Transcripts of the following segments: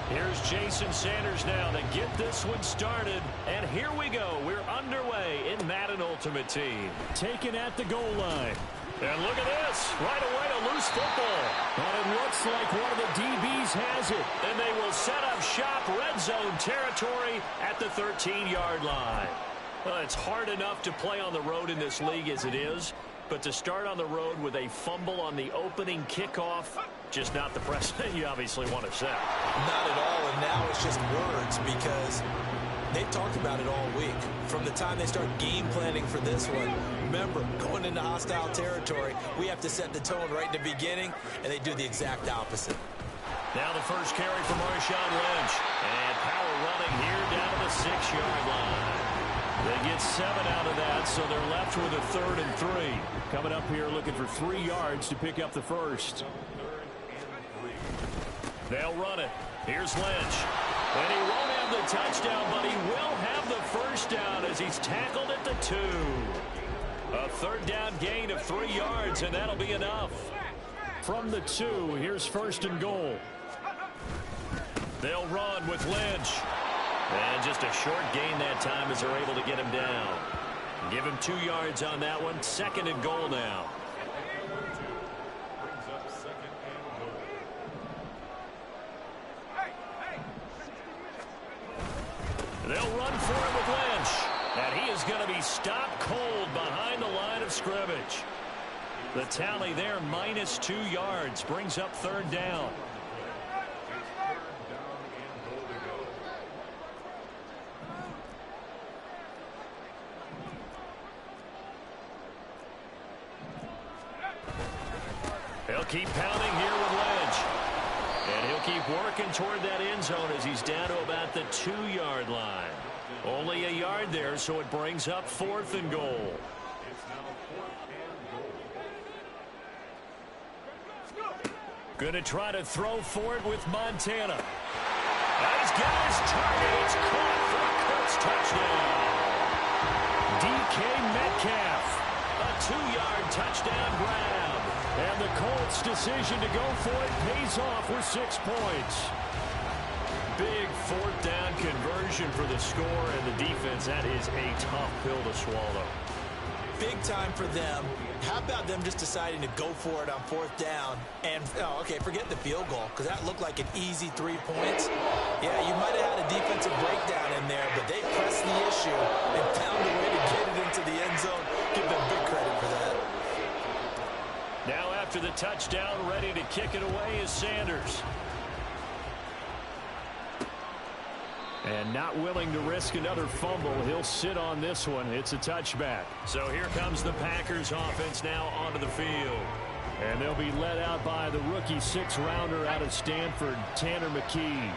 Here's Jason Sanders now to get this one started. And here we go. We're underway in Madden Ultimate Team. Taken at the goal line. And look at this. Right away, a loose football. And it looks like one of the DBs has it. And they will set up shop, red zone territory at the 13-yard line. Well, it's hard enough to play on the road in this league as it is. But to start on the road with a fumble on the opening kickoff, just not the precedent you obviously want to set. Not at all, and now it's just words because they've talked about it all week. From the time they start game planning for this one, remember, going into hostile territory, we have to set the tone right in the beginning, and they do the exact opposite. Now the first carry for Marshawn Lynch. And power running here down to the 6-yard line. They get 7 out of that, so they're left with a 3rd and 3. Coming up here looking for 3 yards to pick up the first. They'll run it. Here's Lynch. And he won't have the touchdown, but he will have the first down as he's tackled at the 2. A 3rd down gain of 3 yards, and that'll be enough. From the 2, here's 1st and goal. They'll run with Lynch. And just a short gain that time as they're able to get him down. Give him 2 yards on that one. 2nd and goal now. They'll run for it with Lynch. And he is going to be stopped cold behind the line of scrimmage. The tally there, minus 2 yards, brings up 3rd down. He'll keep pounding here with Lynch. And he'll keep working toward that end zone as he's down to about the 2-yard line. Only a yard there, so it brings up 4th and goal. Going to try to throw for it with Montana. And he's got his target. It's caught for a Colts touchdown. DK Metcalf. A 2-yard touchdown grab. And the Colts' decision to go for it pays off with 6 points. Big 4th down conversion for the score, and the defense, that is a tough pill to swallow. Big time for them. How about them just deciding to go for it on 4th down? And, okay, forget the field goal, because that looked like an easy 3 points. Yeah, you might have had a defensive breakdown in there, but they pressed the issue and found a way to get it into the end zone. Give them big credit for that. Now after the touchdown, ready to kick it away is Sanders. And not willing to risk another fumble. He'll sit on this one. It's a touchback. So here comes the Packers offense now onto the field. And they'll be led out by the rookie 6th-rounder out of Stanford, Tanner McKee.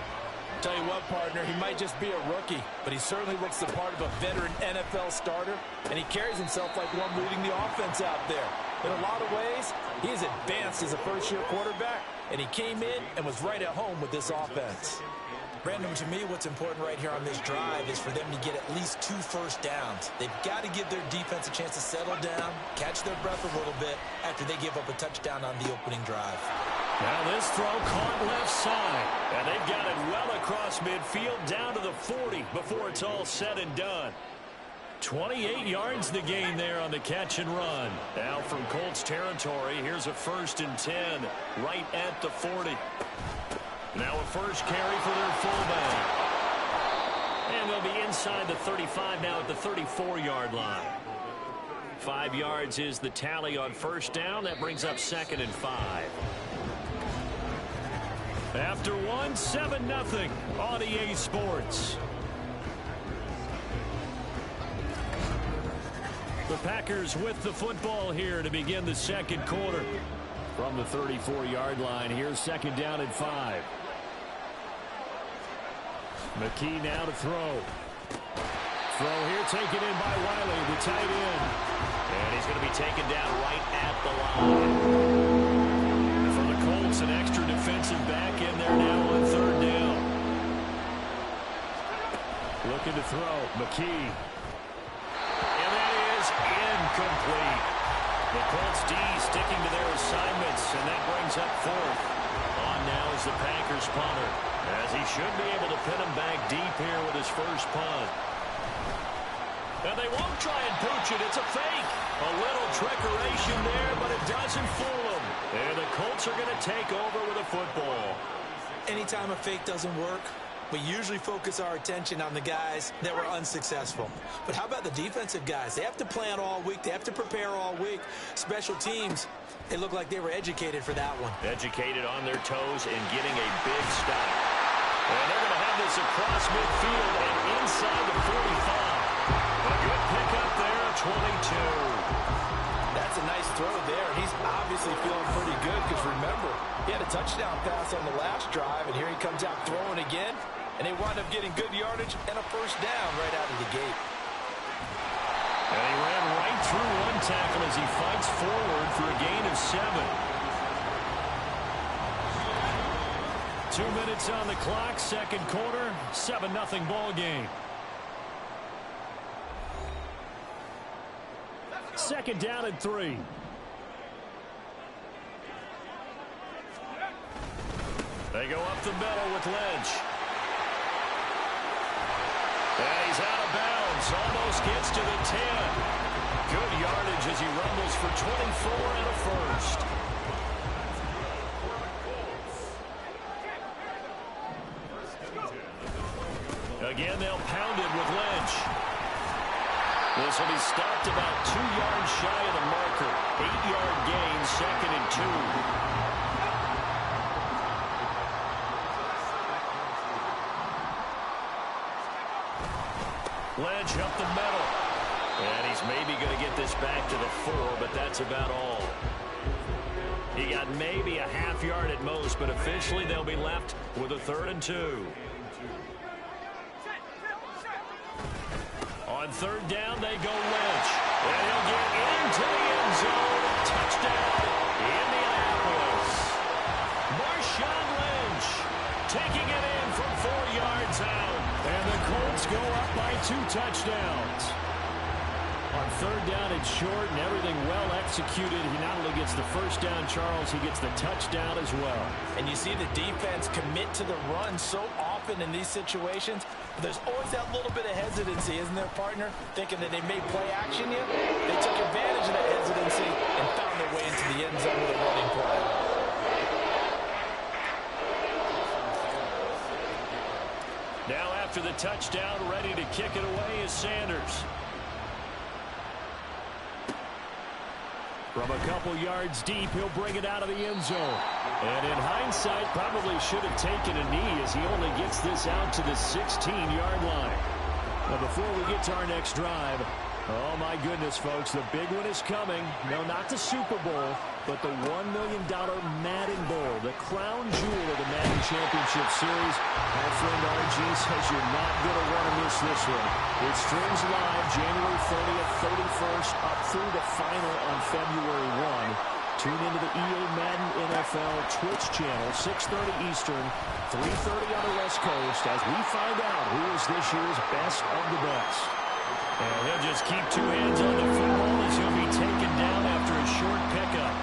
Tell you what, partner, he might just be a rookie, but he certainly looks the part of a veteran NFL starter, and he carries himself like one leading the offense out there. In a lot of ways, he is advanced as a first-year quarterback, and he came in and was right at home with this offense. Brandon, to me, what's important right here on this drive is for them to get at least 2 first downs. They've got to give their defense a chance to settle down, catch their breath a little bit after they give up a touchdown on the opening drive. Now this throw caught left side, and they've got it well across midfield down to the 40 before it's all said and done. 28 yards the gain there on the catch and run. Now from Colts territory, here's a 1st and 10 right at the 40. Now a first carry for their fullback. And they'll be inside the 35 now at the 34-yard line. 5 yards is the tally on 1st down. That brings up 2nd and 5. After 1, 7-0 on EA Sports. The Packers with the football here to begin the 2nd quarter. From the 34-yard line, here's 2nd down and 5. McKee now to throw. Throw here taken in by Wiley, the tight end. And he's going to be taken down right at the line. There's an extra defensive back in there now on third down. Looking to throw. McKee. And that is incomplete. The Colts D sticking to their assignments, and that brings up fourth. On now is the Packers punter, as he should be able to pin him back deep here with his first punt. And they won't try and pooch it. It's a fake. A little trickeration there, but it doesn't fool them. And the Colts are going to take over with a football. Anytime a fake doesn't work, we usually focus our attention on the guys that were unsuccessful. But how about the defensive guys? They have to plan all week. They have to prepare all week. Special teams, they look like they were educated for that one. Educated on their toes and getting a big stop. And they're going to have this across midfield and inside the 45. A good pickup there, 22. That's a nice throw there. He's obviously feeling pretty good because, remember, he had a touchdown pass on the last drive, and here he comes out throwing again, and they wind up getting good yardage and a first down right out of the gate. And he ran right through one tackle as he fights forward for a gain of 7. 2 minutes on the clock, second quarter, 7-0 ball game. Second down and 3. They go up the middle with Lynch. And he's out of bounds. Almost gets to the 10. Good yardage as he rumbles for 24 and a first. Again, they'll pound it with Lynch. This will be stopped about 2 yards shy of the marker. 8-yard gain, second and 2. Lynch up the middle. And he's maybe going to get this back to the 4, but that's about all. He got maybe a half yard at most, but officially they'll be left with a 3rd and 2. On third down, they go Lynch. And he'll get into the end zone. Touchdown, Indianapolis. Marshawn Lynch taking it in from 4 yards out. And the Colts go up by 2 touchdowns. On third down, it's short and everything well executed. He not only gets the first down, Charles, he gets the touchdown as well. And you see the defense commit to the run so often in these situations. But there's always that little bit of hesitancy, isn't there, partner? Thinking that they may play action you. They took advantage of that hesitancy and found their way into the end zone with a running play. Now after the touchdown, ready to kick it away is Sanders. From a couple yards deep, he'll bring it out of the end zone. And in hindsight, probably should have taken a knee as he only gets this out to the 16-yard line. Now, before we get to our next drive, oh, my goodness, folks, the big one is coming. No, not the Super Bowl, but the $1 million Madden Bowl, the crown jewel of the Madden Championship Series. My friend RG says you're not going to want to miss this one. It streams live January 30th, 31st, up through the final on February 1. Tune into the EA Madden NFL Twitch channel, 6:30 Eastern, 3:30 on the West Coast, as we find out who is this year's best of the best. And he'll just keep 2 hands on the football as he'll be taken down after a short pickup.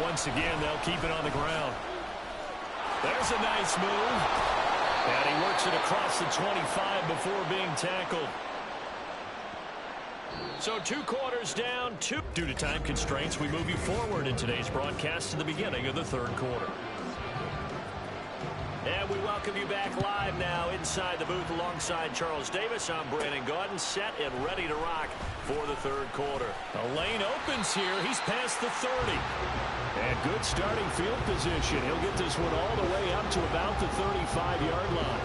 Once again, they'll keep it on the ground. There's a nice move. And he works it across the 25 before being tackled. So 2 quarters down, 2. Due to time constraints, we move you forward in today's broadcast to the beginning of the 3rd quarter. And we welcome you back live now inside the booth alongside Charles Davis. I'm Brandon Gaudin, set and ready to rock for the 3rd quarter. The lane opens here. He's past the 30. And good starting field position. He'll get this one all the way up to about the 35-yard line.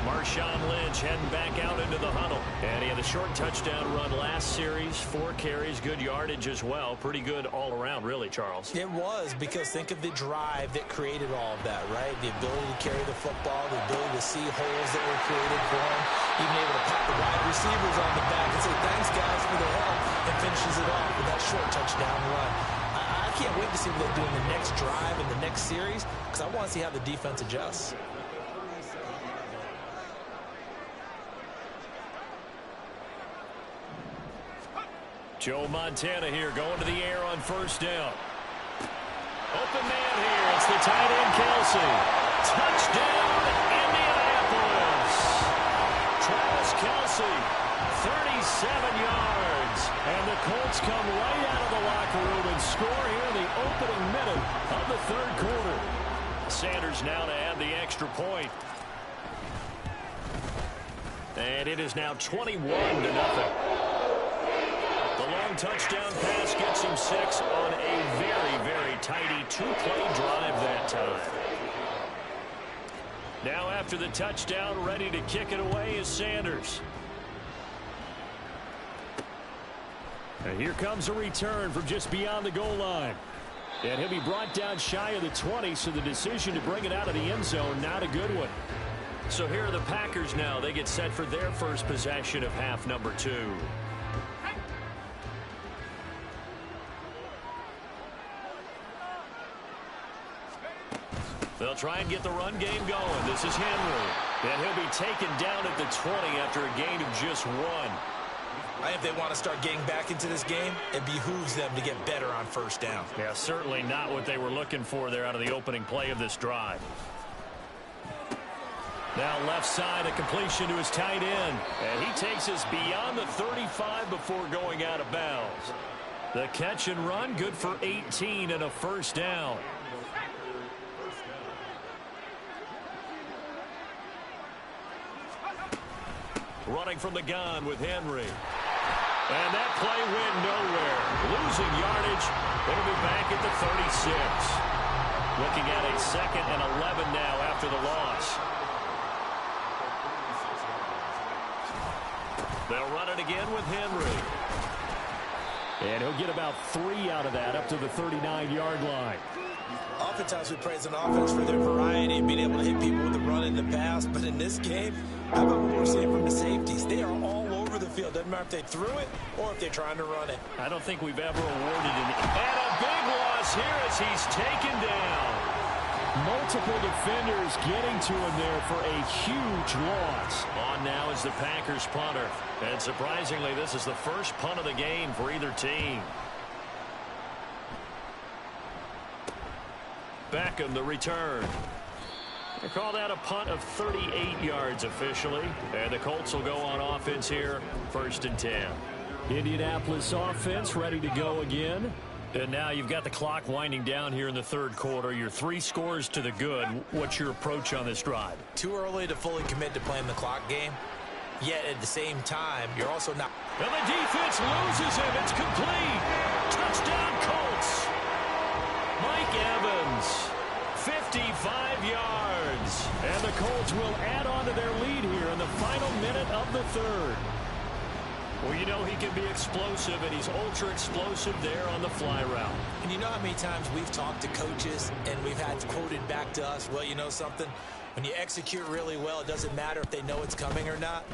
Marshawn Lynch heading back out into the huddle. And he had a short touchdown run last series. 4 carries, good yardage as well. Pretty good all around, really, Charles. It was, because think of the drive that created all of that, right? The ability to carry the football, the ability to see holes that were created for him. Even able to pat the wide receivers on the back and say, thanks, guys, for the help, and finishes it off with that short touchdown run. I can't wait to see what they do in the next drive and the next series, because I want to see how the defense adjusts. Joe Montana here going to the air on first down. Open man here. It's the tight end, Kelsey. Touchdown, Indianapolis. Travis Kelsey, 37 yards. And the Colts come right out of the locker room and score here in the opening minute of the third quarter. Sanders now to add the extra point. And it is now 21-0. The long touchdown pass gets him 6 on a very, very tidy two-play drive that time. Now after the touchdown, ready to kick it away is Sanders. And here comes a return from just beyond the goal line. And he'll be brought down shy of the 20, so the decision to bring it out of the end zone, not a good one. So here are the Packers now. They get set for their first possession of half number 2. They'll try and get the run game going. This is Henry. And he'll be taken down at the 20 after a gain of just 1. I think if they want to start getting back into this game, it behooves them to get better on first down. Yeah, certainly not what they were looking for there out of the opening play of this drive. Now left side, a completion to his tight end. And he takes us beyond the 35 before going out of bounds. The catch and run, good for 18 and a first down. Running from the gun with Henry. And that play went nowhere. Losing yardage. It'll be back at the 36. Looking at a 2nd and 11 now after the loss. They'll run it again with Henry. And he'll get about 3 out of that up to the 39-yard line. Oftentimes we praise an offense for their variety and being able to hit people with the run and the pass. But in this game, how about what we're seeing from the safeties? They are all over the field. Doesn't matter if they threw it or if they're trying to run it. I don't think we've ever awarded an... And a big loss here as he's taken down. Multiple defenders getting to him there for a huge loss. On now is the Packers punter. And surprisingly, this is the first punt of the game for either team. Beckham, the return. They call that a punt of 38 yards officially. And the Colts will go on offense here, 1st and 10. Indianapolis offense ready to go again. And now you've got the clock winding down here in the third quarter. You're 3 scores to the good. What's your approach on this drive? Too early to fully commit to playing the clock game. Yet at the same time, you're also not. And the defense loses him. It's complete. Touchdown Colts. Mike Evans, 55 yards. And the Colts will add on to their lead here in the final minute of the third. Well, you know he can be explosive, and he's ultra-explosive there on the fly route. And you know how many times we've talked to coaches, and we've had quoted back to us, well, you know something? When you execute really well, it doesn't matter if they know it's coming or not.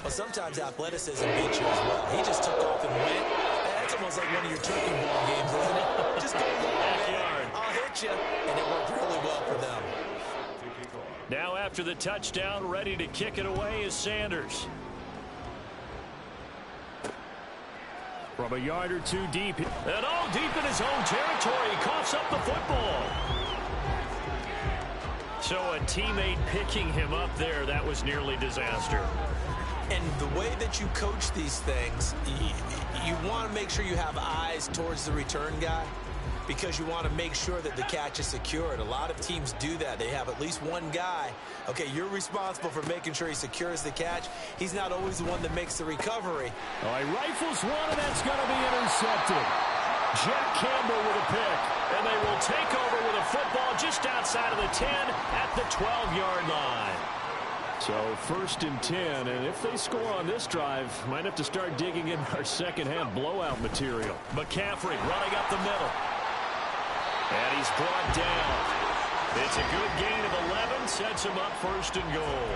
Well, sometimes athleticism beats you as well. He just took off and went. That's almost like one of your turkey ball games, isn't it? Just go long, man. I'll hit you. And it worked really well for them. Now after the touchdown, ready to kick it away is Sanders. From a yard or 2 deep. And all deep in his own territory. He coughs up the football. So a teammate picking him up there, that was nearly disaster. And the way that you coach these things, you want to make sure you have eyes towards the return guy because you want to make sure that the catch is secured. A lot of teams do that. They have at least one guy. Okay, you're responsible for making sure he secures the catch. He's not always the one that makes the recovery. Oh, he rifles one, and that's going to be intercepted. Jack Campbell with a pick. And they will take over with a football just outside of the 10 at the 12-yard line. So 1st and 10, and if they score on this drive, might have to start digging in our second-half blowout material. McCaffrey running up the middle. And he's brought down. It's a good gain of 11, sets him up first and goal.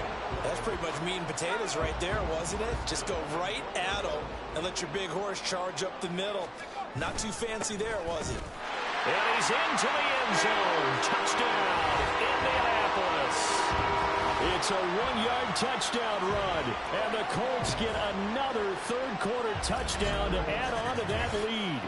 That's pretty much meat and potatoes right there, wasn't it? Just go right at him and let your big horse charge up the middle. Not too fancy there, was it? And he's into the end zone. Touchdown, Indianapolis. It's a 1-yard touchdown run, and the Colts get another third-quarter touchdown to add on to that lead.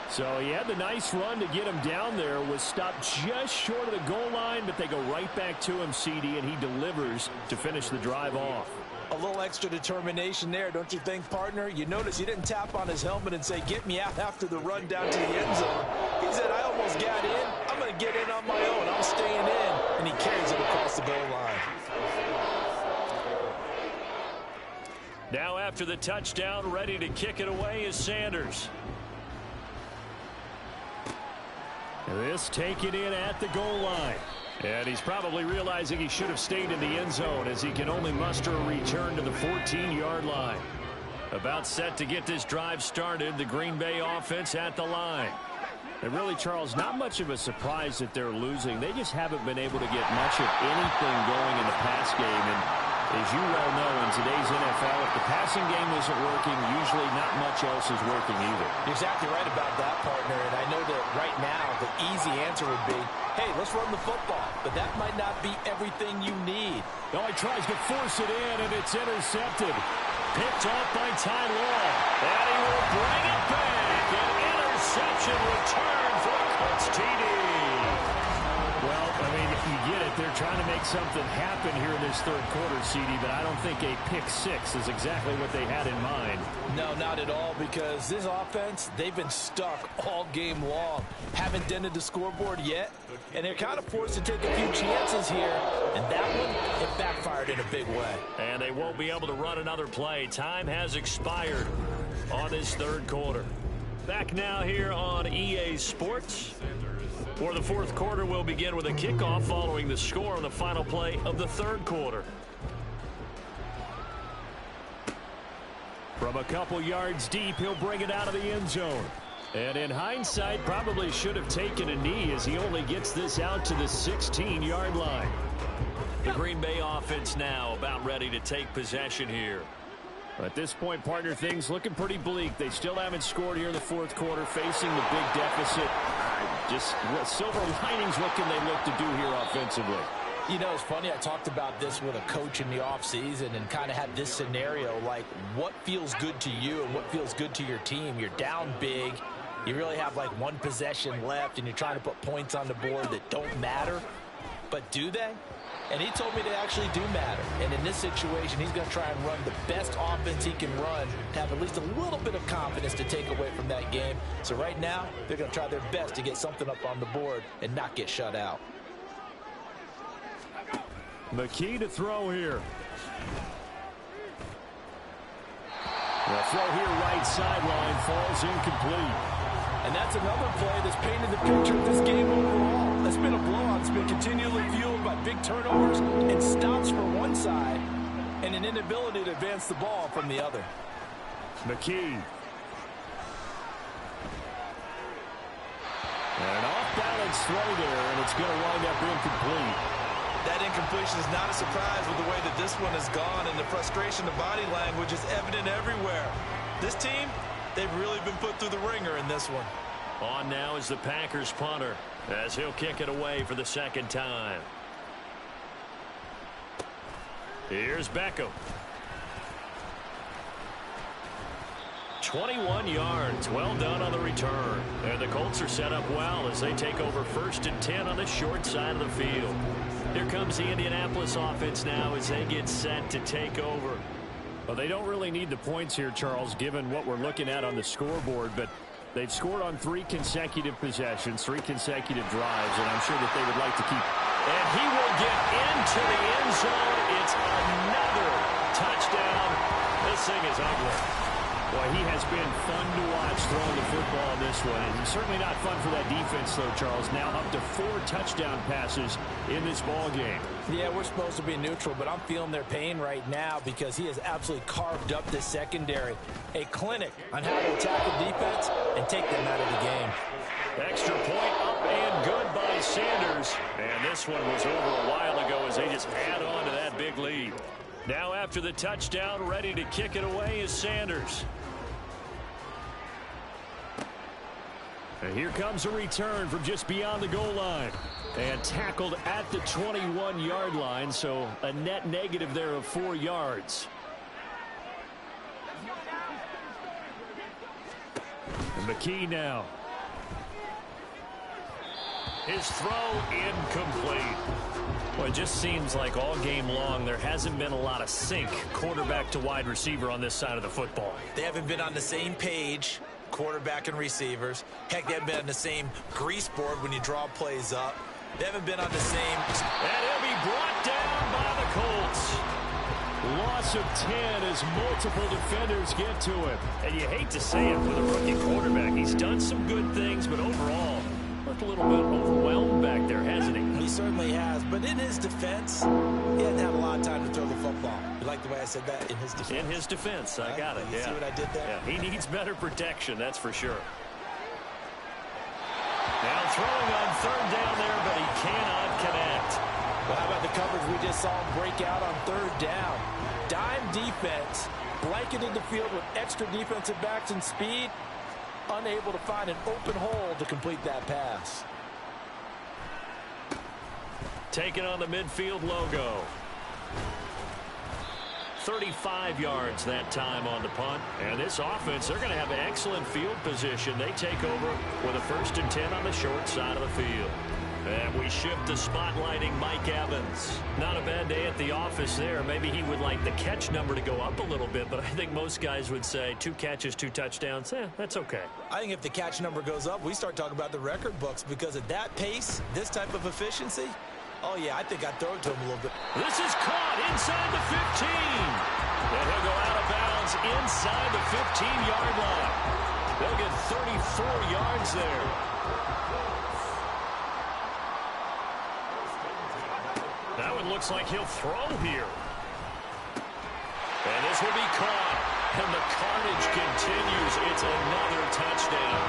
So he had the nice run to get him down there, was stopped just short of the goal line, but they go right back to him, CD, and he delivers to finish the drive off. A little extra determination there, don't you think, partner? You notice he didn't tap on his helmet and say, get me out after the run down to the end zone. He said, I almost got in. I'm going to get in on my own. I'm staying in. And he carries it across the goal line. Now after the touchdown, ready to kick it away is Sanders. This taken in at the goal line. And he's probably realizing he should have stayed in the end zone as he can only muster a return to the 14-yard line. About set to get this drive started, the Green Bay offense at the line. And really, Charles, not much of a surprise that they're losing. They just haven't been able to get much of anything going in the pass game. And as you well know, in today's NFL, if the passing game isn't working, usually not much else is working either. You're exactly right about that, partner. And I know that right now the easy answer would be, hey, let's run the football. But that might not be everything you need. Oh, he tries to force it in, and it's intercepted. Picked off by Ty Law. And he will bring it back. An interception return for the Colts TD. Well, I mean, you get it. They're trying to make something happen here in this third quarter, CD, but I don't think a pick six is exactly what they had in mind. No, not at all, because this offense, they've been stuck all game long. Haven't dented the scoreboard yet, and they're kind of forced to take a few chances here, and that one, it backfired in a big way. And they won't be able to run another play. Time has expired on this third quarter. Back now here on EA Sports. For the fourth quarter, we'll begin with a kickoff following the score on the final play of the third quarter. From a couple yards deep, he'll bring it out of the end zone. And in hindsight, probably should have taken a knee as he only gets this out to the 16-yard line. The Green Bay offense now about ready to take possession here. At this point, partner, things looking pretty bleak. They still haven't scored here in the fourth quarter, facing the big deficit. Just silver linings, what can they look to do here offensively? You know, it's funny, I talked about this with a coach in the offseason and kind of had this scenario, like what feels good to you and what feels good to your team. You're down big. You really have like one possession left, and you're trying to put points on the board that don't matter. But do they? And he told me they actually do matter. And in this situation, he's going to try and run the best offense he can run to have at least a little bit of confidence to take away from that game. So right now, they're going to try their best to get something up on the board and not get shut out. The key to throw here. The throw here right sideline falls incomplete. And that's another play that's painted the picture of this game overall. It's been a blowout. It's been continually fueled by big turnovers and stops for one side and an inability to advance the ball from the other. McKee. And an off-balance throw there, and it's going to wind up incomplete. That incompletion is not a surprise with the way that this one has gone, and the frustration, the body language is evident everywhere. This team, they've really been put through the ringer in this one. On now is the Packers punter as he'll kick it away for the second time. Here's Beckham. 21 yards. Well done on the return. And the Colts are set up well as they take over 1st and 10 on the short side of the field. Here comes the Indianapolis offense now as they get set to take over. Well, they don't really need the points here, Charles, given what we're looking at on the scoreboard, but they've scored on 3 consecutive possessions, 3 consecutive drives, and I'm sure that they would like to keep. And he will get into the end zone. It's another touchdown. This thing is ugly. Well, he has been fun to watch throwing the football in this one. And certainly not fun for that defense, though, Charles. Now up to 4 touchdown passes in this ball game. Yeah, we're supposed to be neutral, but I'm feeling their pain right now because he has absolutely carved up this secondary. A clinic on how to attack the defense and take them out of the game. Extra point up and good by Sanders. And this one was over a while ago as they just add on to that big lead. Now after the touchdown, ready to kick it away is Sanders. And here comes a return from just beyond the goal line. And tackled at the 21-yard line, so a net negative there of 4 yards. And McKee now. His throw incomplete. Well, it just seems like all game long there hasn't been a lot of sync quarterback to wide receiver on this side of the football. They haven't been on the same page, quarterback and receivers. Heck, they haven't been on the same grease board when you draw plays up. They haven't been on the same. And he'll be brought down by the Colts. Loss of 10 as multiple defenders get to him. And you hate to say it with a rookie quarterback. He's done some good things, but overall, looked a little bit overwhelmed back there, hasn't he? He certainly has, but in his defense, he hasn't had a lot of time to throw the football. You like the way I said that? In his defense? In his defense, I got it, You see what I did there? Yeah, he needs better protection, that's for sure. Now throwing on third down there, but he cannot connect. Well, how about the coverage we just saw him break out on third down? Dime defense, blanketed the field with extra defensive backs and speed, unable to find an open hole to complete that pass. Taking on the midfield logo. 35 yards that time on the punt. And this offense, they're going to have an excellent field position. They take over with a 1st and 10 on the short side of the field. And we shift to spotlighting Mike Evans. Not a bad day at the office there. Maybe he would like the catch number to go up a little bit, but I think most guys would say 2 catches, 2 touchdowns. That's okay. I think if the catch number goes up, we start talking about the record books because at that pace, this type of efficiency, oh, yeah, I think I'd throw it to him a little bit. This is caught inside the 15. And he'll go out of bounds inside the 15-yard line. They'll get 34 yards there. That one looks like he'll throw here. And this will be caught. And the carnage continues. It's another touchdown.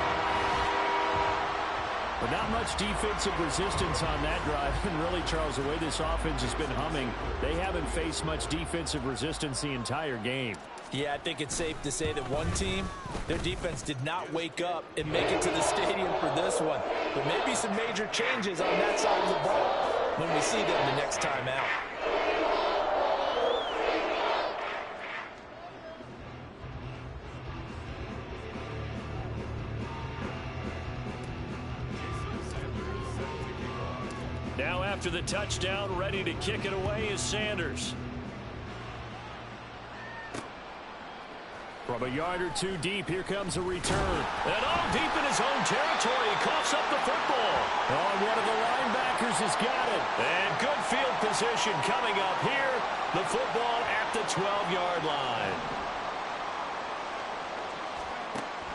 But not much defensive resistance on that drive. And really, Charles, the way this offense has been humming, they haven't faced much defensive resistance the entire game. Yeah, I think it's safe to say that one team, their defense did not wake up and make it to the stadium for this one. But maybe some major changes on that side of the ball when we see them the next time out. Now after the touchdown, ready to kick it away is Sanders. From a yard or 2 deep, here comes a return. And all deep in his own territory, he coughs up the football. Oh, and one of the linebackers has got it. And good field position coming up here. The football at the 12-yard line.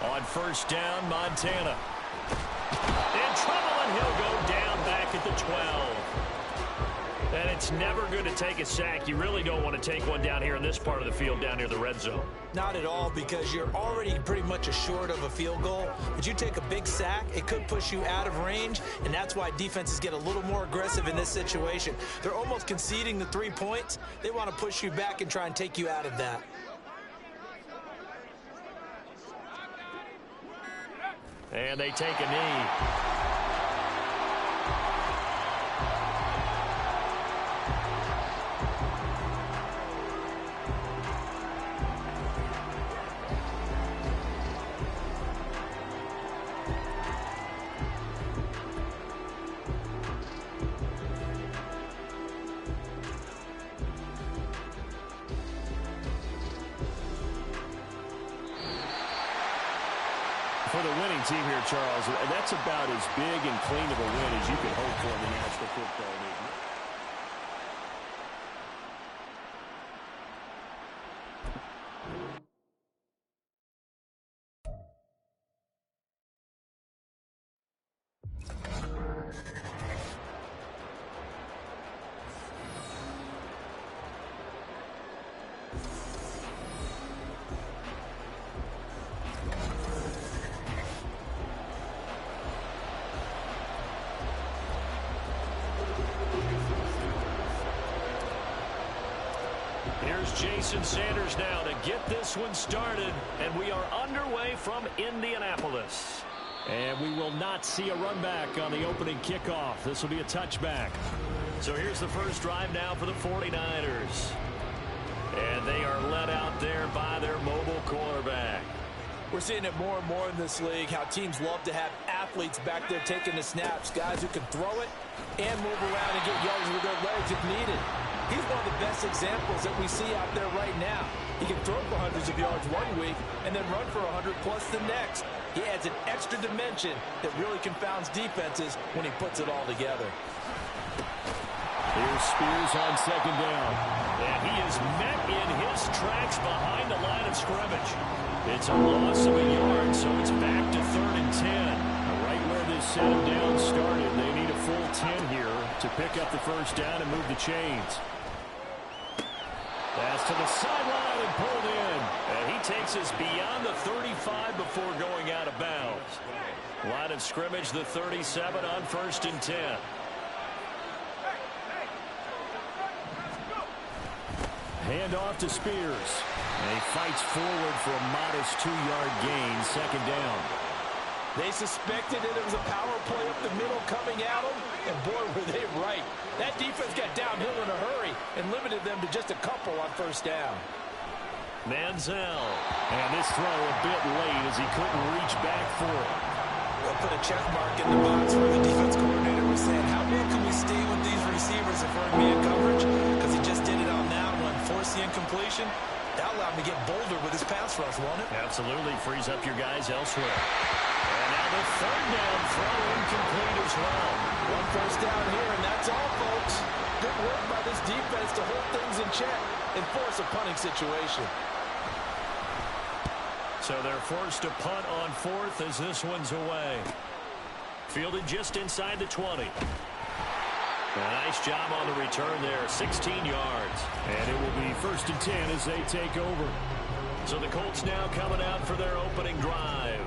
On 1st down, Montana. In trouble, and he'll go down back at the 12. And it's never good to take a sack. You really don't want to take one down here in this part of the field, down near the red zone. Not at all, because you're already pretty much assured of a field goal. But you take a big sack, it could push you out of range, and that's why defenses get a little more aggressive in this situation. They're almost conceding the 3 points. They want to push you back and try and take you out of that. And they take a knee. For the winning team here, Charles, that's about as big and clean of a win as you could hope for in the National Football League. Here's Jason Sanders now to get this one started, and we are underway from Indianapolis. And we will not see a run back on the opening kickoff. This will be a touchback. So here's the first drive now for the 49ers. And they are led out there by their mobile quarterback. We're seeing it more and more in this league, how teams love to have athletes back there taking the snaps, guys who can throw it and move around and get yards with their legs if needed. He's one of the best examples that we see out there right now. He can throw for hundreds of yards one week and then run for 100+ the next. He adds an extra dimension that really confounds defenses when he puts it all together. Here's Spears on second down. And he is met in his tracks behind the line of scrimmage. It's a loss of a yard, so it's back to 3rd and 10. Right where this set him down started, they need a full 10 here to pick up the first down and move the chains. Pass to the sideline and pulled in. And he takes us beyond the 35 before going out of bounds. Line of scrimmage, the 37 on 1st and 10. Hand off to Spears. And he fights forward for a modest 2-yard gain, second down. They suspected that it was a power play up the middle coming at them, and boy, were they right. That defense got downhill in a hurry and limited them to just a couple on first down. Manziel. And this throw a bit late as he couldn't reach back for it. They'll put a check mark in the box where the defense coordinator was saying, how well can we stay with these receivers if we're in man coverage? Because he just did it on that one, forced the incompletion. That allowed him to get bolder with his pass rush, won't it? Absolutely. Frees up your guys elsewhere. And now the 3rd down throw incomplete as well. One first down here, and that's all, folks. Good work by this defense to hold things in check and force a punting situation. So they're forced to punt on 4th as this one's away. Fielded just inside the 20. A nice job on the return there, 16 yards. And it will be 1st and 10 as they take over. So the Colts now coming out for their opening drive.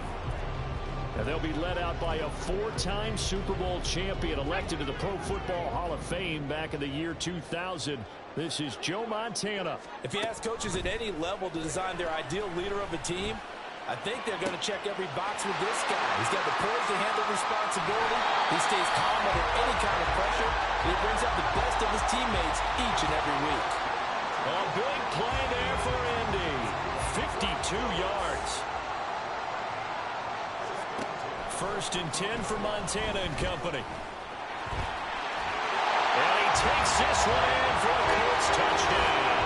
And they'll be led out by a 4-time Super Bowl champion elected to the Pro Football Hall of Fame back in the year 2000. This is Joe Montana. If you ask coaches at any level to design their ideal leader of a team, I think they're going to check every box with this guy. He's got the poise to handle responsibility. He stays calm under any kind of pressure. And he brings out the best of his teammates each and every week. A big play there for Indy. 52 yards. 1st and 10 for Montana and company. And he takes this one in for a Colts touchdown.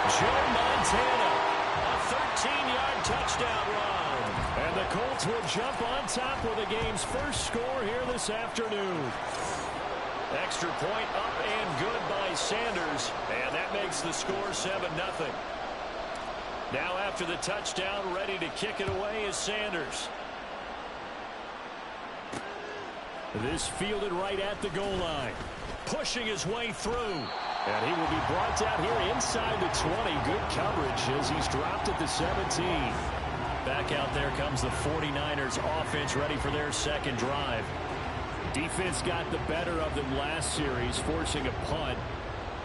Joe Montana, a 13-yard touchdown run. And the Colts will jump on top with the game's first score here this afternoon. Extra point up and good by Sanders. And that makes the score 7-0. Now after the touchdown, ready to kick it away is Sanders. This fielded right at the goal line. Pushing his way through. And he will be brought down here inside the 20. Good coverage as he's dropped at the 17. Back out there comes the 49ers offense ready for their second drive. Defense got the better of them last series, forcing a punt.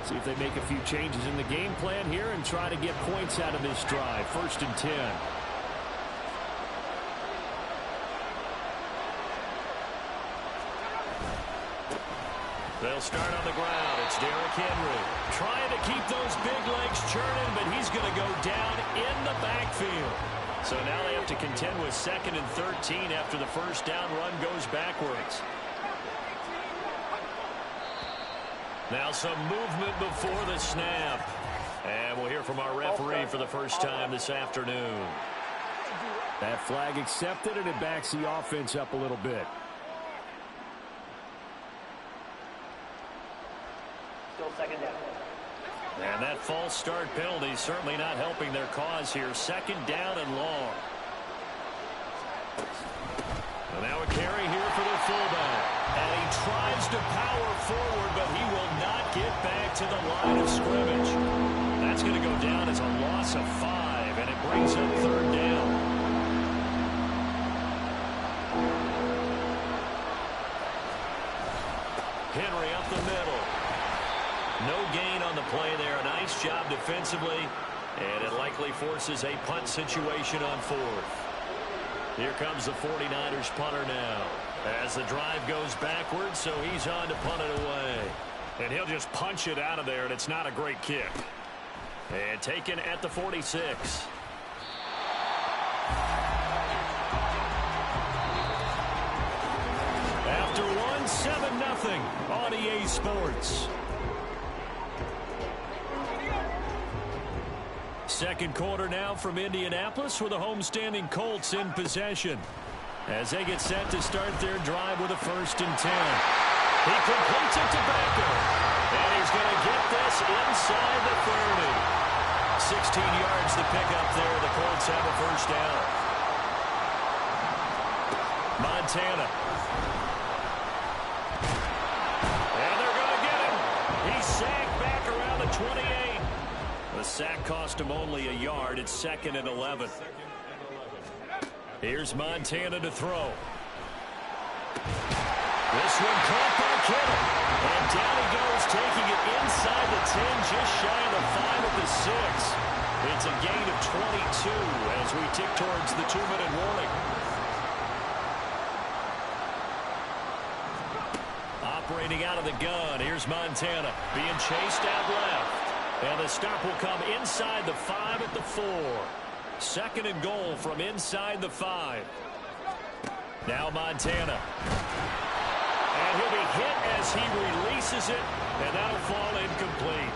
See if they make a few changes in the game plan here and try to get points out of this drive. 1st and 10. They'll start on the ground. It's Derrick Henry trying to keep those big legs churning, but he's going to go down in the backfield. So now they have to contend with 2nd and 13 after the first down run goes backwards. Now some movement before the snap. And we'll hear from our referee for the first time this afternoon. That flag accepted, and it backs the offense up a little bit. Still 2nd down. And that false start penalty certainly not helping their cause here. 2nd down and long. And now a carry here for the fullback. And he tries to power forward, but he will not get back to the line of scrimmage. That's going to go loss of 5, and it brings up 3rd down. Henry up the middle. No gain on the play there. A nice job defensively, and it likely forces a punt situation on 4th. Here comes the 49ers punter now as the drive goes backwards, so he's on to punt it away. And he'll just punch it out of there, and it's not a great kick. And taken at the 46. After one, 7-0 on EA Sports. Second quarter now from Indianapolis with the homestanding Colts in possession as they get set to start their drive with a 1st and 10. He completes it to Becker, and he's going to get this inside the 30. 16 yards to pick up there. The Colts have a 1st down. Montana. And they're going to get him. He's sagged back around the 28. The sack cost him only a yard. It's 2nd and 11. Here's Montana to throw. This one caught by Kittle. And down he goes, taking it inside the 10, just shy of the 5 at the 6. It's a gain of 22 as we tick towards the 2-minute warning. Operating out of the gun, here's Montana being chased out left. And the stop will come inside the 5 at the 4. 2nd and goal from inside the 5. Now Montana. And he'll be hit as he releases it, and that'll fall incomplete.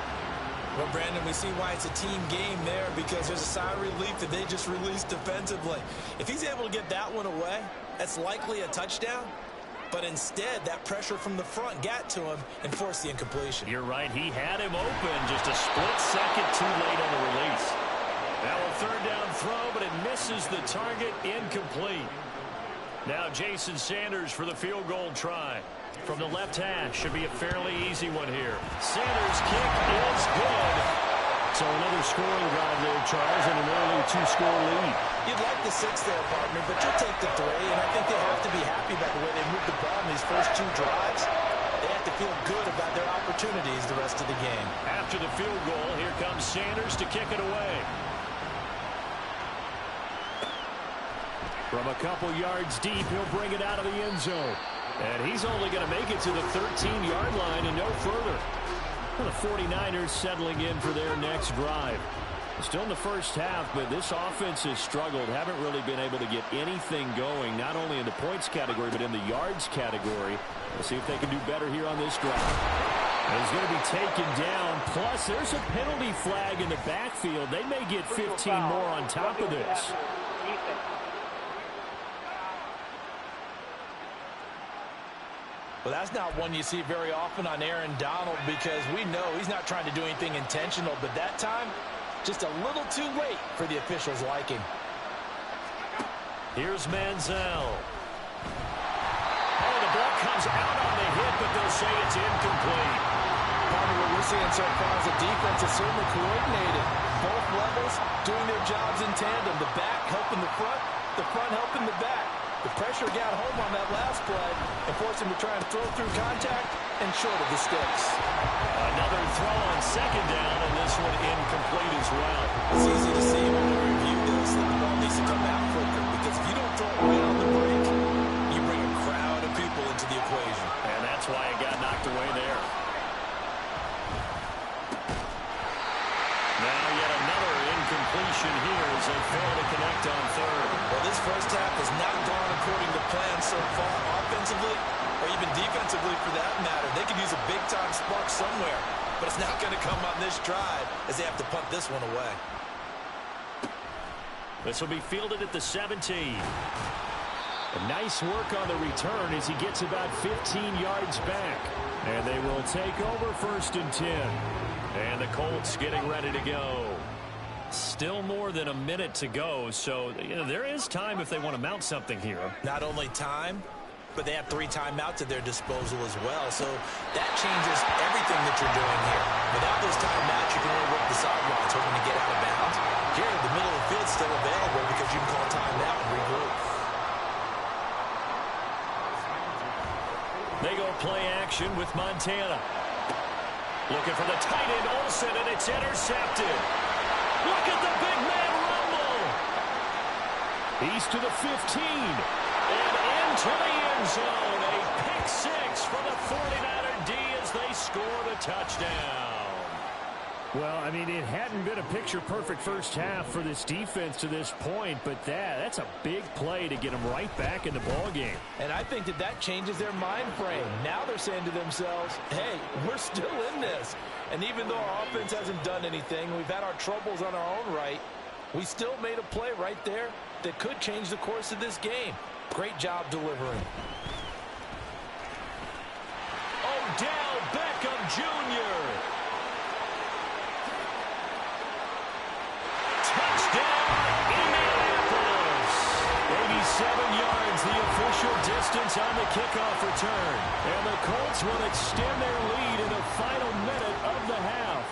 Well, Brandon, we see why it's a team game there, because there's a sigh of relief that they just released defensively. If he's able to get that one away, that's likely a touchdown. But instead, that pressure from the front got to him and forced the incompletion. You're right. He had him open just a split second too late on the release. Now a 3rd down throw, but it misses the target. Incomplete. Now Jason Sanders for the field goal try. From the left hash. Should be a fairly easy one here. Sanders' kick is good. So another scoring drive there, Charles, and an early 2-score lead. You'd like the 6 there, partner, but you'll take the 3, and I think they have to be happy about the way they moved the ball in these first 2 drives. They have to feel good about their opportunities the rest of the game. After the field goal, here comes Sanders to kick it away. From a couple yards deep, he'll bring it out of the end zone. And he's only going to make it to the 13-yard line and no further. The 49ers settling in for their next drive. Still in the first half, but this offense has struggled. Haven't really been able to get anything going, not only in the points category, but in the yards category. We'll see if they can do better here on this drive. And he's going to be taken down. Plus, there's a penalty flag in the backfield. They may get 15 more on top of this. Well, that's not one you see very often on Aaron Donald, because we know he's not trying to do anything intentional, but that time, just a little too late for the officials' liking. Here's Manziel. Oh, the ball comes out on the hit, but they'll say it's incomplete. Probably what we're seeing so far is the defense is certainly coordinated. Both levels doing their jobs in tandem. The back helping the front helping the back. The pressure got home on that last play and forced him to try and throw through contact and short of the sticks. Another throw on 2nd down, and this one incomplete as well. It's easy to see when we review this that the ball needs to come out quicker, because if you don't throw it right on the break, you bring a crowd of people into the equation. And that's why it got knocked away there. Now yet another incompletion here as they fail to connect on 3rd. Well, this first half has not gone according to plan so far, offensively or even defensively for that matter. They could use a big-time spark somewhere, but it's not going to come on this drive as they have to punt this one away. This will be fielded at the 17. Nice work on the return as he gets about 15 yards back. And they will take over 1st and 10. And the Colts getting ready to go. Still more than a minute to go, so there is time if they want to mount something here. Not only time, but they have 3 timeouts at their disposal as well, so that changes everything that you're doing here. Without those timeouts, you can only work the sidelines hoping to get out of bounds. field's still available because you can call timeout and regroup. They go play action with Montana. Looking for the tight end, Olsen, and it's intercepted. Look at the big man rumble. He's to the 15. And into the end zone. A pick six for the 49er D as they score the touchdown. Well, I mean, it hadn't been a picture-perfect first half for this defense to this point, but that's a big play to get them right back in the ballgame. And I think that changes their mind frame. Now they're saying to themselves, hey, we're still in this. And even though our offense hasn't done anything, we've had our troubles on our own right, we still made a play right there that could change the course of this game. Great job delivering. Odell Beckham Jr. Indianapolis. 87 yards, the official distance on the kickoff return. And the Colts will extend their lead in the final minute of the half.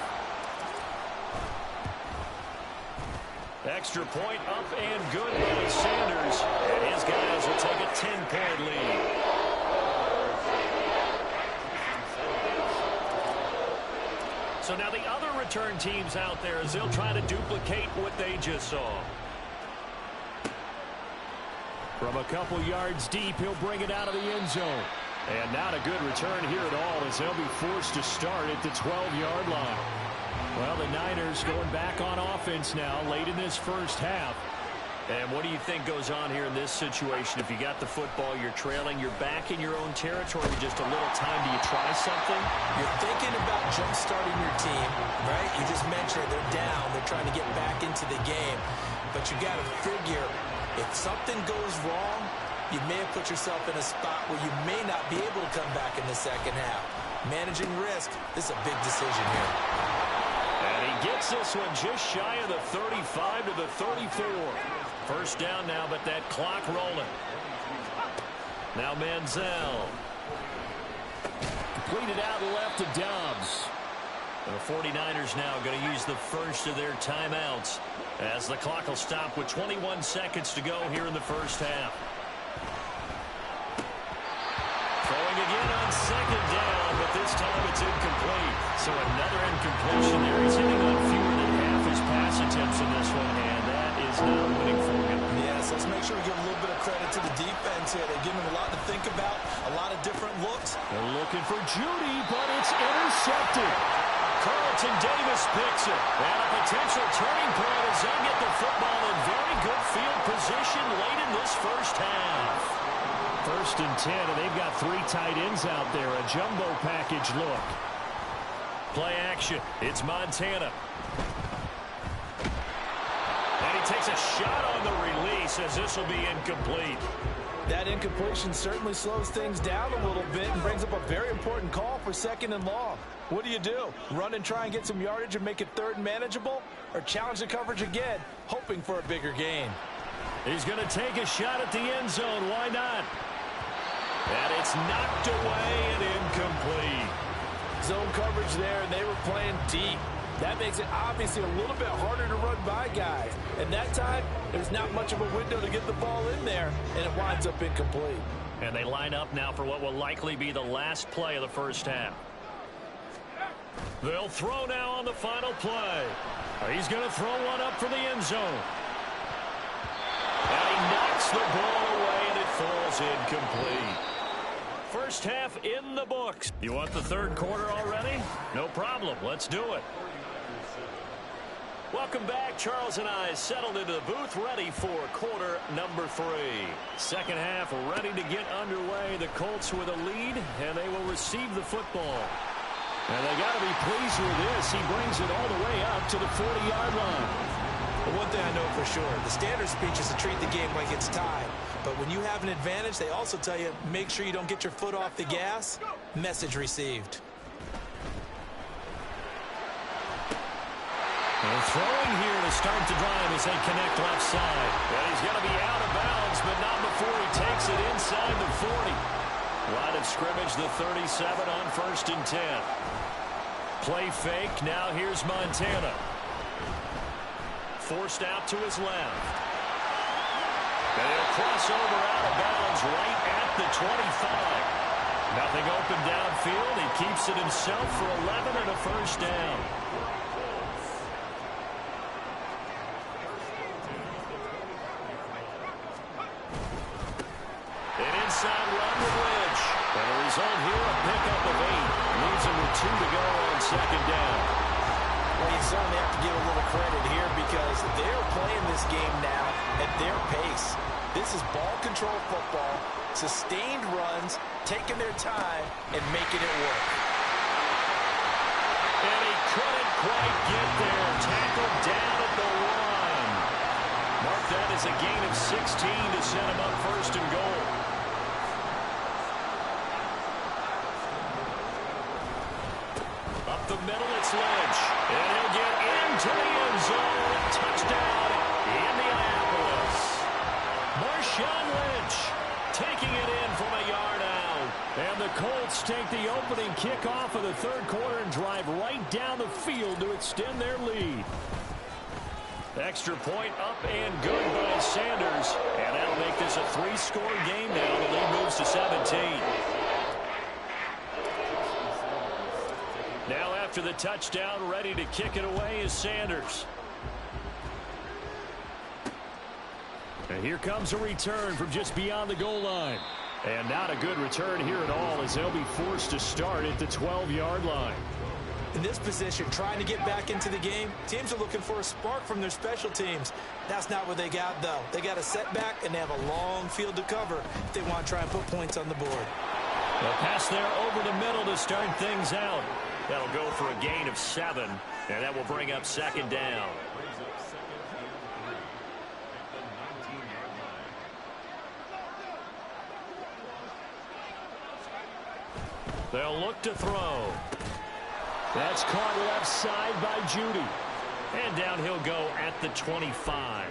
Extra point up and good by Sanders. And his guys will take a 10-point lead. So now the other return teams out there as they'll try to duplicate what they just saw. From a couple yards deep, he'll bring it out of the end zone. And not a good return here at all as they'll be forced to start at the 12-yard line. Well, the Niners going back on offense now late in this first half. And what do you think goes on here in this situation? If you got the football, you're trailing, you're back in your own territory with just a little time. Do you try something? You're thinking about jump-starting your team, right? You just mentioned it. They're down. They're trying to get back into the game. But you got to figure, if something goes wrong, you may have put yourself in a spot where you may not be able to come back in the second half. Managing risk, this is a big decision here. And he gets this one just shy of the 35 to the 34. First down now, but that clock rolling. Now Manziel. Completed out left to Dobbs. And the 49ers now going to use the first of their timeouts as the clock will stop with 21 seconds to go here in the first half. Throwing again on second down, but this time it's incomplete. So another incompletion there. He's hitting on fewer than half his pass attempts in this one, and that is not winning for him. Yes, let's make sure we give a little bit of credit to the defense here. They're giving him a lot to think about, a lot of different looks. They're looking for Judy, but it's intercepted. Carlton Davis picks it. And a potential turning point as they get the football in very good field position late in this first half. First and 10, and they've got three tight ends out there. A jumbo package look. Play action. It's Montana. And he takes a shot on the release as this will be incomplete. That incompletion certainly slows things down a little bit and brings up a very important call for second and long. What do? Run and try and get some yardage and make it third and manageable? Or challenge the coverage again, hoping for a bigger gain? He's going to take a shot at the end zone. Why not? And it's knocked away and incomplete. Zone coverage there, and they were playing deep. That makes it obviously a little bit harder to run by guys. And that time, there's not much of a window to get the ball in there, and it winds up incomplete. And they line up now for what will likely be the last play of the first half. They'll throw now on the final play. He's going to throw one up for the end zone. And he knocks the ball away, and it falls incomplete. First half in the books. You want the third quarter already? No problem. Let's do it. Welcome back. Charles and I settled into the booth ready for quarter number 3. Second half ready to get underway. The Colts with a lead, and they will receive the football. And they got to be pleased with this. He brings it all the way up to the 40-yard line. But one thing I know for sure, the standard speech is to treat the game like it's tied. But when you have an advantage, they also tell you, make sure you don't get your foot off the gas. Message received. And throwing here to start the drive as they connect left side. And he's going to be out of bounds, but not before he takes it inside the 40. Line of scrimmage, the 37 on first and 10. Play fake. Now here's Montana. forced out to his left. And he'll cross over out of bounds right at the 25. Nothing open downfield. He keeps it himself for 11 and a first down. An inside run with Lynch. And the result here, a pickup of 8. Leaves him with 2 to go on second down. Well, you certainly have to give a little credit here because they're playing this game now at their pace. This is ball control football, sustained runs, taking their time, and making it work. And he couldn't quite get there. Tackled down at the 1. Mark that as a gain of 16 to set him up first and goal. Up the middle, it's Lynch. And he'll get into the end zone. Touchdown, Indianapolis. Marshawn Lynch taking it in from a yard out. And the Colts take the opening kickoff of the third quarter and drive right down the field to extend their lead. Extra point up and good by Sanders. And that'll make this a 3-score game now. The lead moves to 17. Now after the touchdown, ready to kick it away is Sanders. And here comes a return from just beyond the goal line. And not a good return here at all as they'll be forced to start at the 12-yard line. In this position, trying to get back into the game, teams are looking for a spark from their special teams. That's not what they got, though. They got a setback, and they have a long field to cover if they want to try and put points on the board. They'll pass there over the middle to start things out. That'll go for a gain of 7, and that will bring up second down. They'll look to throw. That's caught left side by Judy. And down he'll go at the 25.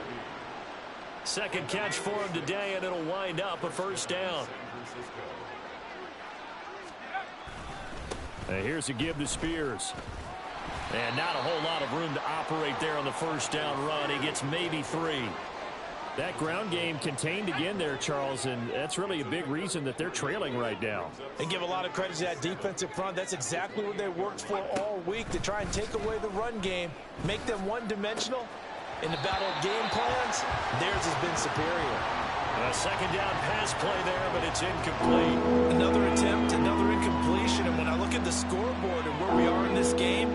Second catch for him today, and it'll wind up a first down. And here's a give to Spears. And not a whole lot of room to operate there on the first down run. He gets maybe 3. That ground game contained again there, Charles, and that's really a big reason that they're trailing right now. And give a lot of credit to that defensive front. That's exactly what they worked for all week, to try and take away the run game, make them one-dimensional. In the battle of game plans, theirs has been superior. A second down pass play there, but it's incomplete. Another attempt, another incompletion, and when I look at the scoreboard and where we are in this game,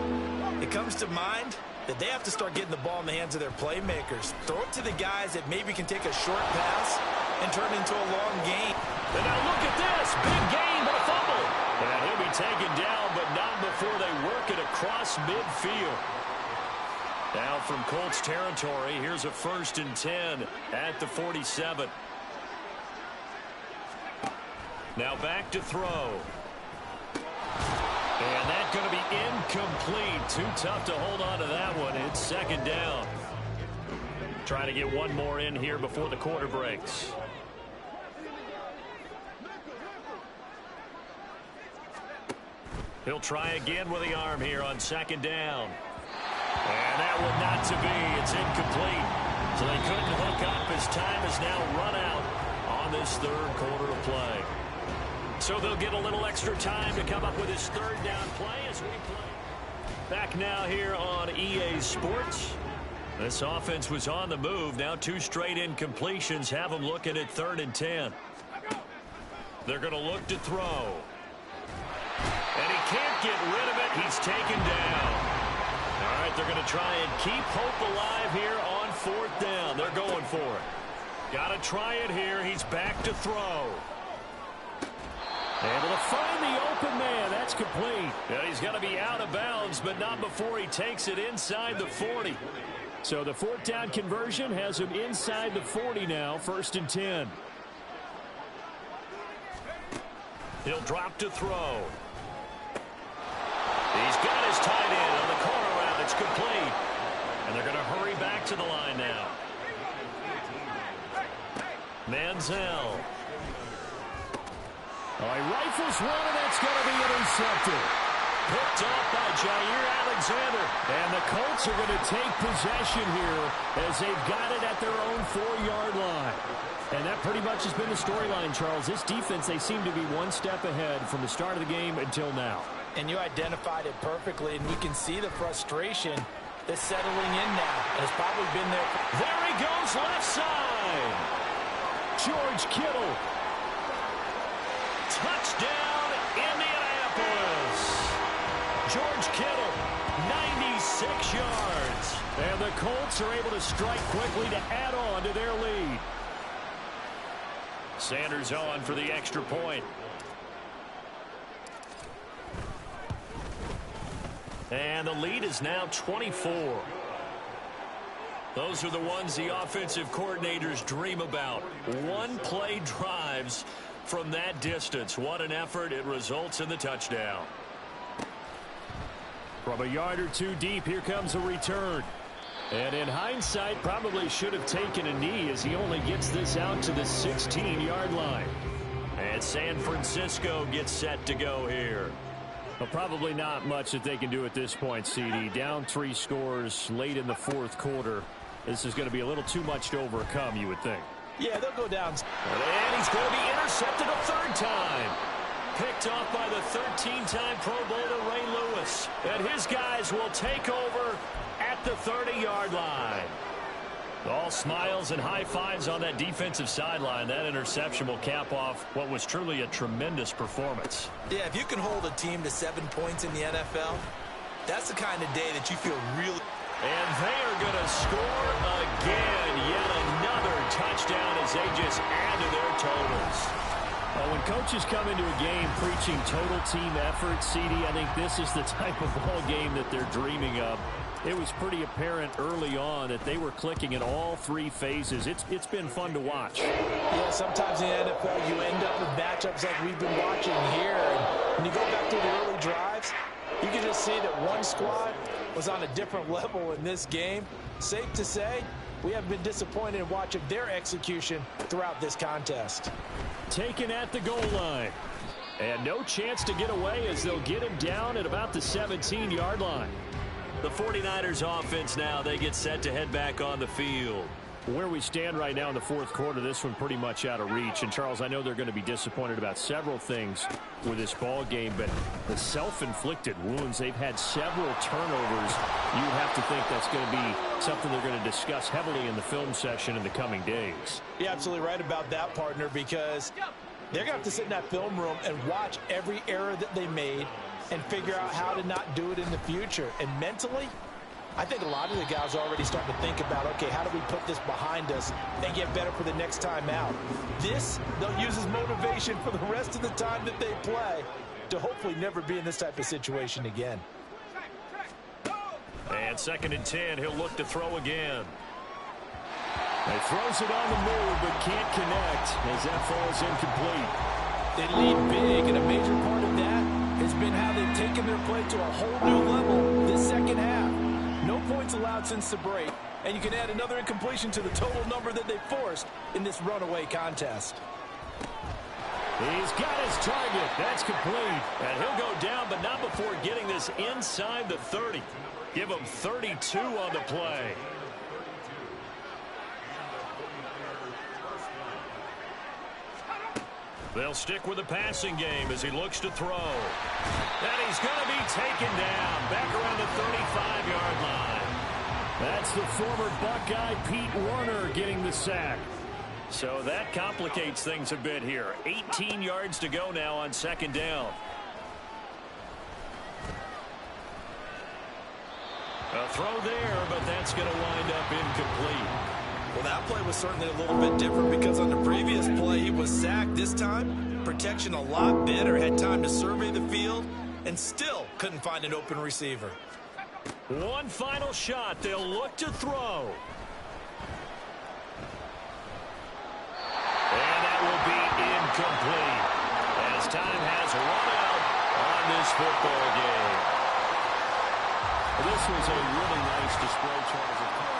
it comes to mind that they have to start getting the ball in the hands of their playmakers. Throw it to the guys that maybe can take a short pass and turn it into a long gain. And now look at this. Big gain, but a fumble. And he'll be taken down, but not before they work it across midfield. Now from Colts territory, here's a 1st and 10 at the 47. Now back to throw. And that's going to be incomplete. Too tough to hold on to that one. It's second down. Trying to get one more in here before the quarter breaks. He'll try again with the arm here on second down. And that one not to be. It's incomplete. So they couldn't hook up as time is now run out on this third quarter of play. So they'll get a little extra time to come up with his third down play as we play. Back now here on EA Sports. This offense was on the move. Now 2 straight incompletions have them looking at 3rd and 10. They're going to look to throw. And he can't get rid of it. He's taken down. All right, they're going to try and keep hope alive here on 4th down. They're going for it. Got to try it here. He's back to throw. Able to find the open man. That's complete. And he's going to be out of bounds, but not before he takes it inside the 40. So the 4th down conversion has him inside the 40 now, 1st and 10. He'll drop to throw. He's got his tight end on the corner route. It's complete. And they're going to hurry back to the line now. Manziel. Oh, he rifles one, and that's going to be intercepted. Picked off by Jair Alexander. And the Colts are going to take possession here as they've got it at their own 4-yard line. And that pretty much has been the storyline, Charles. This defense, they seem to be one step ahead from the start of the game until now. And you identified it perfectly, and we can see the frustration that's settling in now. And it's probably been there. There he goes, left side. George Kittle. Touchdown, Indianapolis. George Kittle, 96 yards. And the Colts are able to strike quickly to add on to their lead. Sanders on for the extra point. And the lead is now 24. Those are the ones the offensive coordinators dream about. One-play drives from that distance. What an effort. It results in the touchdown. From a yard or two deep, here comes a return. And in hindsight, probably should have taken a knee as he only gets this out to the 16-yard line. And San Francisco gets set to go here. Well, probably not much that they can do at this point, CD. Down 3 scores late in the fourth quarter. This is going to be a little too much to overcome, you would think. Yeah, they'll go down. And he's going to be intercepted a third time. Picked off by the 13-time Pro Bowler Ray Lewis. And his guys will take over at the 30-yard line. All smiles and high fives on that defensive sideline. That interception will cap off what was truly a tremendous performance. Yeah, if you can hold a team to 7 points in the NFL, that's the kind of day that you feel really... And they are going to score again. Yet another touchdown as they just add to their totals. Well, when coaches come into a game preaching total team effort, CD, I think this is the type of ball game that they're dreaming of. It was pretty apparent early on that they were clicking in all 3 phases. It's been fun to watch. Yeah, sometimes in the NFL you end up with matchups like we've been watching here. And when you go back to the early drives, you can just see that one squad was on a different level in this game. Safe to say, we haven't been disappointed in watching their execution throughout this contest. Taken at the goal line. And no chance to get away as they'll get him down at about the 17-yard line. The 49ers offense now, they get set to head back on the field. Where we stand right now in the fourth quarter, this one pretty much out of reach. And, Charles, I know they're going to be disappointed about several things with this ball game, but the self-inflicted wounds, they've had several turnovers. You have to think that's going to be something they're going to discuss heavily in the film session in the coming days. You're absolutely right about that, partner, because they're going to have to sit in that film room and watch every error that they made and figure out how to not do it in the future. And mentally, I think a lot of the guys are already starting to think about, okay, how do we put this behind us and get better for the next time out? This, they'll use as motivation for the rest of the time that they play to hopefully never be in this type of situation again. And 2nd and 10, he'll look to throw again. He throws it on the move, but can't connect as that falls incomplete. They lead big, and a major part of that has been how they've taken their play to a whole new level this second half. No points allowed since the break, and you can add another incompletion to the total number that they forced in this runaway contest. He's got his target. That's complete. And he'll go down, but not before getting this inside the 30. Give him 32 on the play. They'll stick with the passing game as he looks to throw. And he's going to be taken down back around the 35-yard line. That's the former Buckeye Pete Warner getting the sack. So that complicates things a bit here. 18 yards to go now on 2nd down. A throw there, but that's going to wind up incomplete. Well, that play was certainly a little bit different because on the previous play he was sacked. This time, protection a lot better. Had time to survey the field and still couldn't find an open receiver. One final shot. They'll look to throw. And that will be incomplete as time has run out on this football game. This was a really nice display, Charles.